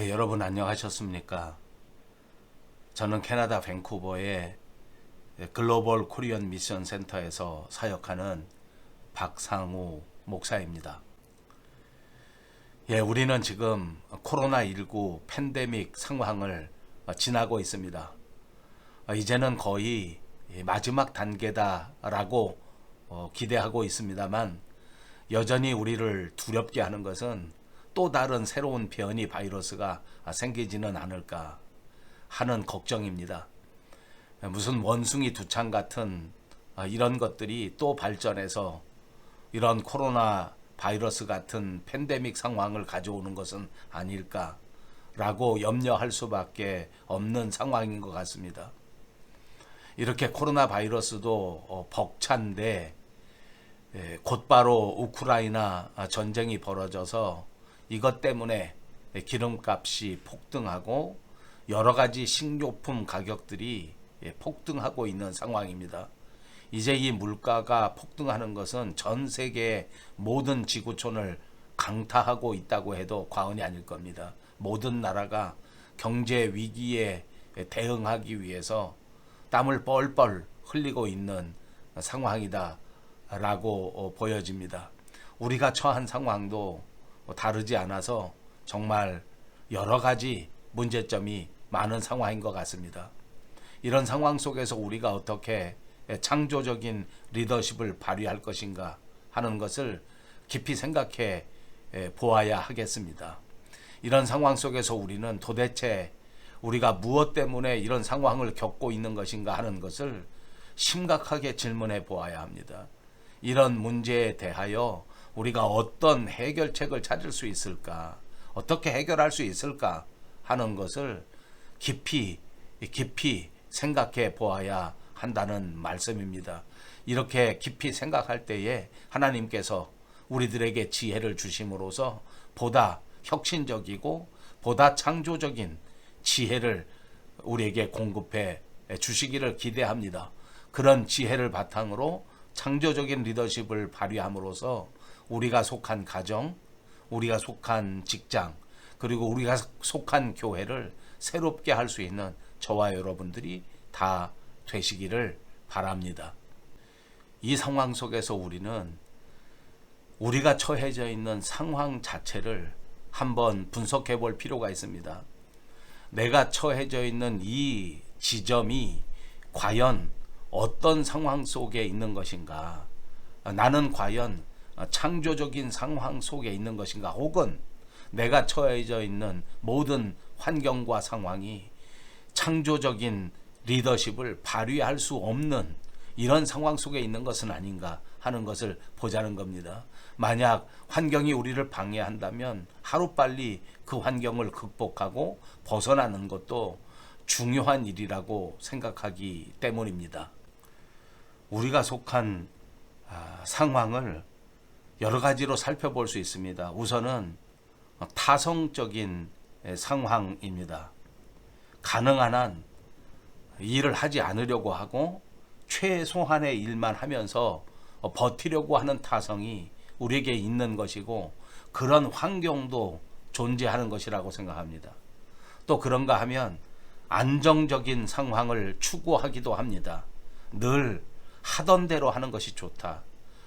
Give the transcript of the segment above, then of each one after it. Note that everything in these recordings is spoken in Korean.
여러분 안녕하셨습니까? 저는 캐나다 밴쿠버의 글로벌 코리안 미션 센터에서 사역하는 박상우 목사입니다. 우리는 지금 코로나19 팬데믹 상황을 지나고 있습니다. 이제는 거의 마지막 단계다라고 기대하고 있습니다만 여전히 우리를 두렵게 하는 것은 또 다른 새로운 변이 바이러스가 생기지는 않을까 하는 걱정입니다. 무슨 원숭이 두창 같은 이런 것들이 또 발전해서 이런 코로나 바이러스 같은 팬데믹 상황을 가져오는 것은 아닐까라고 염려할 수밖에 없는 상황인 것 같습니다. 이렇게 코로나 바이러스도 벅찬데 곧바로 우크라이나 전쟁이 벌어져서 이것 때문에 기름값이 폭등하고 여러 가지 식료품 가격들이 폭등하고 있는 상황입니다. 이제 이 물가가 폭등하는 것은 전 세계 모든 지구촌을 강타하고 있다고 해도 과언이 아닐 겁니다. 모든 나라가 경제 위기에 대응하기 위해서 땀을 뻘뻘 흘리고 있는 상황이다라고 보여집니다. 우리가 처한 상황도 다르지 않아서 정말 여러 가지 문제점이 많은 상황인 것 같습니다. 이런 상황 속에서 우리가 어떻게 창조적인 리더십을 발휘할 것인가 하는 것을 깊이 생각해 보아야 하겠습니다. 이런 상황 속에서 우리는 도대체 우리가 무엇 때문에 이런 상황을 겪고 있는 것인가 하는 것을 심각하게 질문해 보아야 합니다. 이런 문제에 대하여 우리가 어떤 해결책을 찾을 수 있을까, 어떻게 해결할 수 있을까 하는 것을 깊이 생각해 보아야 한다는 말씀입니다. 이렇게 깊이 생각할 때에 하나님께서 우리들에게 지혜를 주심으로써 보다 혁신적이고 보다 창조적인 지혜를 우리에게 공급해 주시기를 기대합니다. 그런 지혜를 바탕으로 창조적인 리더십을 발휘함으로써 우리가 속한 가정, 우리가 속한 직장, 그리고 우리가 속한 교회를 새롭게 할 수 있는 저와 여러분들이 다 되시기를 바랍니다. 이 상황 속에서 우리는 우리가 처해져 있는 상황 자체를 한번 분석해 볼 필요가 있습니다. 내가 처해져 있는 이 지점이 과연 어떤 상황 속에 있는 것인가? 나는 과연 창조적인 상황 속에 있는 것인가? 혹은 내가 처해져 있는 모든 환경과 상황이 창조적인 리더십을 발휘할 수 없는 이런 상황 속에 있는 것은 아닌가 하는 것을 보자는 겁니다. 만약 환경이 우리를 방해한다면 하루빨리 그 환경을 극복하고 벗어나는 것도 중요한 일이라고 생각하기 때문입니다. 우리가 속한 상황을 여러 가지로 살펴볼 수 있습니다. 우선은 타성적인 상황입니다. 가능한 한 일을 하지 않으려고 하고 최소한의 일만 하면서 버티려고 하는 타성이 우리에게 있는 것이고 그런 환경도 존재하는 것이라고 생각합니다. 또 그런가 하면 안정적인 상황을 추구하기도 합니다. 늘 하던 대로 하는 것이 좋다.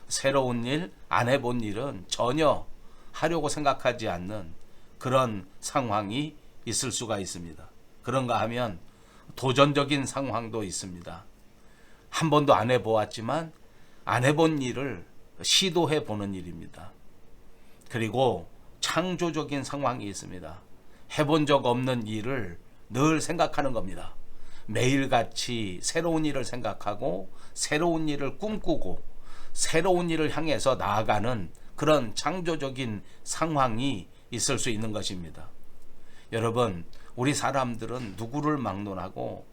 새로운 일, 안 해본 일은 전혀 하려고 생각하지 않는 그런 상황이 있을 수가 있습니다. 그런가 하면 도전적인 상황도 있습니다. 한 번도 안 해보았지만 안 해본 일을 시도해 보는 일입니다. 그리고 창조적인 상황이 있습니다. 해본 적 없는 일을 늘 생각하는 겁니다. 매일같이 새로운 일을 생각하고 새로운 일을 꿈꾸고 새로운 일을 향해서 나아가는 그런 창조적인 상황이 있을 수 있는 것입니다. 여러분, 우리 사람들은 누구를 막론하고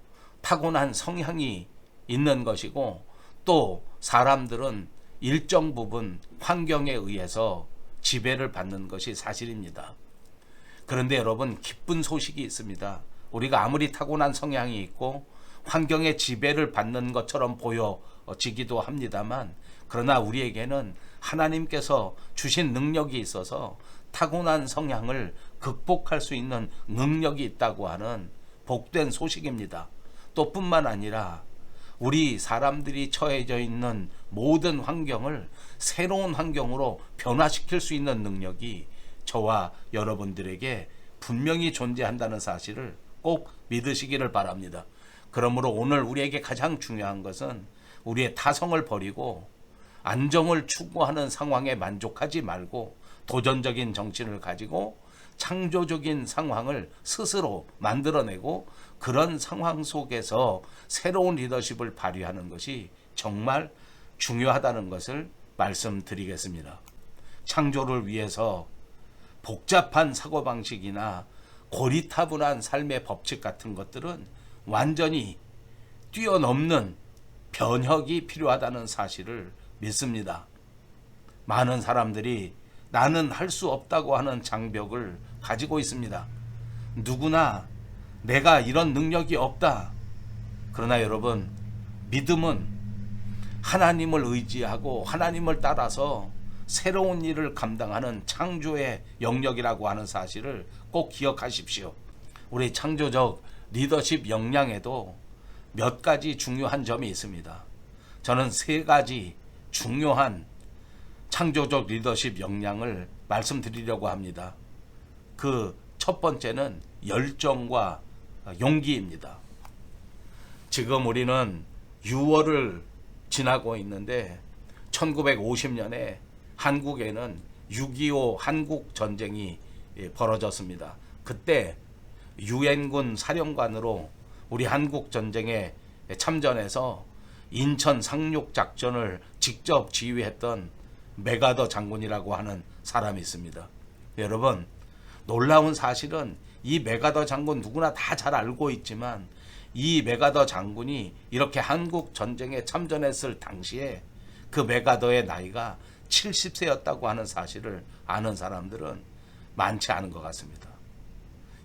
타고난 성향이 있는 것이고 또 사람들은 일정 부분 환경에 의해서 지배를 받는 것이 사실입니다. 그런데 여러분, 기쁜 소식이 있습니다. 우리가 아무리 타고난 성향이 있고 환경의 지배를 받는 것처럼 보여지기도 합니다만 그러나 우리에게는 하나님께서 주신 능력이 있어서 타고난 성향을 극복할 수 있는 능력이 있다고 하는 복된 소식입니다. 또 뿐만 아니라 우리 사람들이 처해져 있는 모든 환경을 새로운 환경으로 변화시킬 수 있는 능력이 저와 여러분들에게 분명히 존재한다는 사실을 꼭 믿으시기를 바랍니다. 그러므로 오늘 우리에게 가장 중요한 것은 우리의 타성을 버리고 안정을 추구하는 상황에 만족하지 말고 도전적인 정신을 가지고 창조적인 상황을 스스로 만들어내고 그런 상황 속에서 새로운 리더십을 발휘하는 것이 정말 중요하다는 것을 말씀드리겠습니다. 창조를 위해서 복잡한 사고방식이나 고리타분한 삶의 법칙 같은 것들은 완전히 뛰어넘는 변혁이 필요하다는 사실을 믿습니다. 많은 사람들이 나는 할 수 없다고 하는 장벽을 가지고 있습니다. 누구나 내가 이런 능력이 없다. 그러나 여러분, 믿음은 하나님을 의지하고 하나님을 따라서 새로운 일을 감당하는 창조의 영역이라고 하는 사실을 꼭 기억하십시오. 우리 창조적 리더십 역량에도 몇 가지 중요한 점이 있습니다. 저는 세 가지 중요한 창조적 리더십 역량을 말씀드리려고 합니다. 그 첫 번째는 열정과 용기입니다. 지금 우리는 6월을 지나고 있는데 1950년에 한국에는 6.25 한국 전쟁이 벌어졌습니다. 그때 유엔군 사령관으로 우리 한국 전쟁에 참전해서 인천 상륙 작전을 직접 지휘했던 메가더 장군이라고 하는 사람이 있습니다. 여러분, 놀라운 사실은 이 메가더 장군 누구나 다 잘 알고 있지만 이 메가더 장군이 이렇게 한국 전쟁에 참전했을 당시에 그 메가더의 나이가 70세였다고 하는 사실을 아는 사람들은 많지 않은 것 같습니다.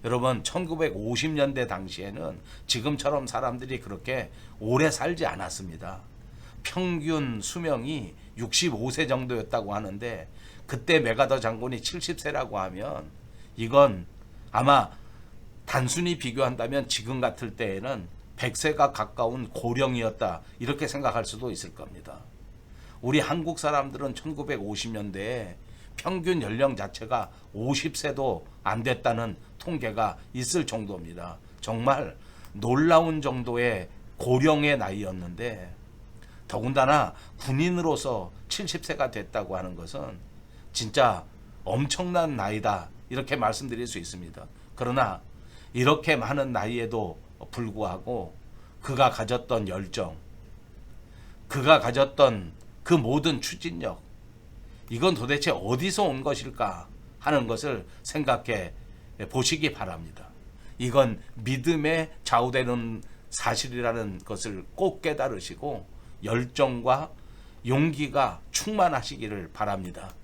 여러분, 1950년대 당시에는 지금처럼 사람들이 그렇게 오래 살지 않았습니다. 평균 수명이 65세 정도였다고 하는데 그때 메가더 장군이 70세라고 하면 이건 아마 단순히 비교한다면 지금 같을 때에는 100세가 가까운 고령이었다 이렇게 생각할 수도 있을 겁니다. 우리 한국 사람들은 1950년대에 평균 연령 자체가 50세도 안 됐다는 통계가 있을 정도입니다. 정말 놀라운 정도의 고령의 나이였는데 더군다나 군인으로서 70세가 됐다고 하는 것은 진짜 엄청난 나이다 이렇게 말씀드릴 수 있습니다. 그러나 이렇게 많은 나이에도 불구하고 그가 가졌던 열정, 그가 가졌던 그 모든 추진력, 이건 도대체 어디서 온 것일까 하는 것을 생각해 보시기 바랍니다. 이건 믿음에 좌우되는 사실이라는 것을 꼭 깨달으시고 열정과 용기가 충만하시기를 바랍니다.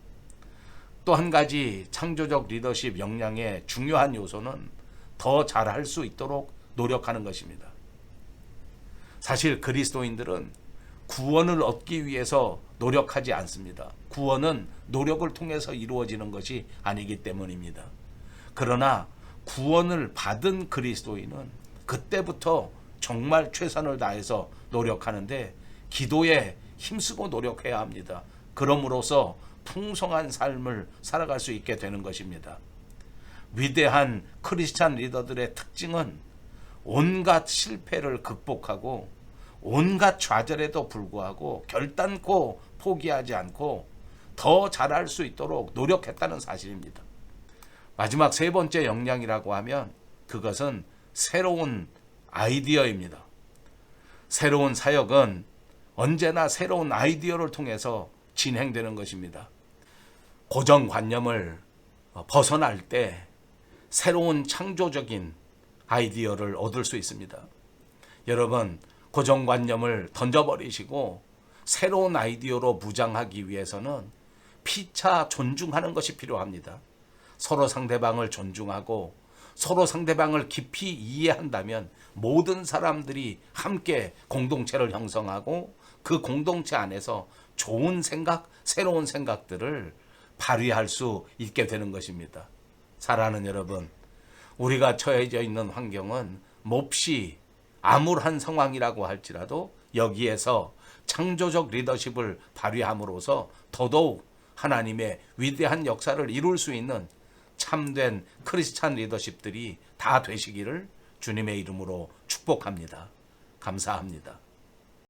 또 한 가지 창조적 리더십 역량의 중요한 요소는 더 잘할 수 있도록 노력하는 것입니다. 사실 그리스도인들은 구원을 얻기 위해서 노력하지 않습니다. 구원은 노력을 통해서 이루어지는 것이 아니기 때문입니다. 그러나 구원을 받은 그리스도인은 그때부터 정말 최선을 다해서 노력하는데 기도에 힘쓰고 노력해야 합니다. 그럼으로써 풍성한 삶을 살아갈 수 있게 되는 것입니다. 위대한 크리스찬 리더들의 특징은 온갖 실패를 극복하고 온갖 좌절에도 불구하고 결단코 포기하지 않고 더 잘할 수 있도록 노력했다는 사실입니다. 마지막 세 번째 역량이라고 하면 그것은 새로운 아이디어입니다. 새로운 사역은 언제나 새로운 아이디어를 통해서 진행되는 것입니다. 고정관념을 벗어날 때 새로운 창조적인 아이디어를 얻을 수 있습니다. 여러분, 고정관념을 던져버리시고 새로운 아이디어로 무장하기 위해서는 피차 존중하는 것이 필요합니다. 서로 상대방을 존중하고 서로 상대방을 깊이 이해한다면 모든 사람들이 함께 공동체를 형성하고 그 공동체 안에서 좋은 생각, 새로운 생각들을 발휘할 수 있게 되는 것입니다. 사랑하는 여러분, 우리가 처해져 있는 환경은 몹시 암울한 상황이라고 할지라도 여기에서 창조적 리더십을 발휘함으로써 더더욱 하나님의 위대한 역사를 이룰 수 있는 참된 크리스찬 리더십들이 다 되시기를 주님의 이름으로 축복합니다. 감사합니다.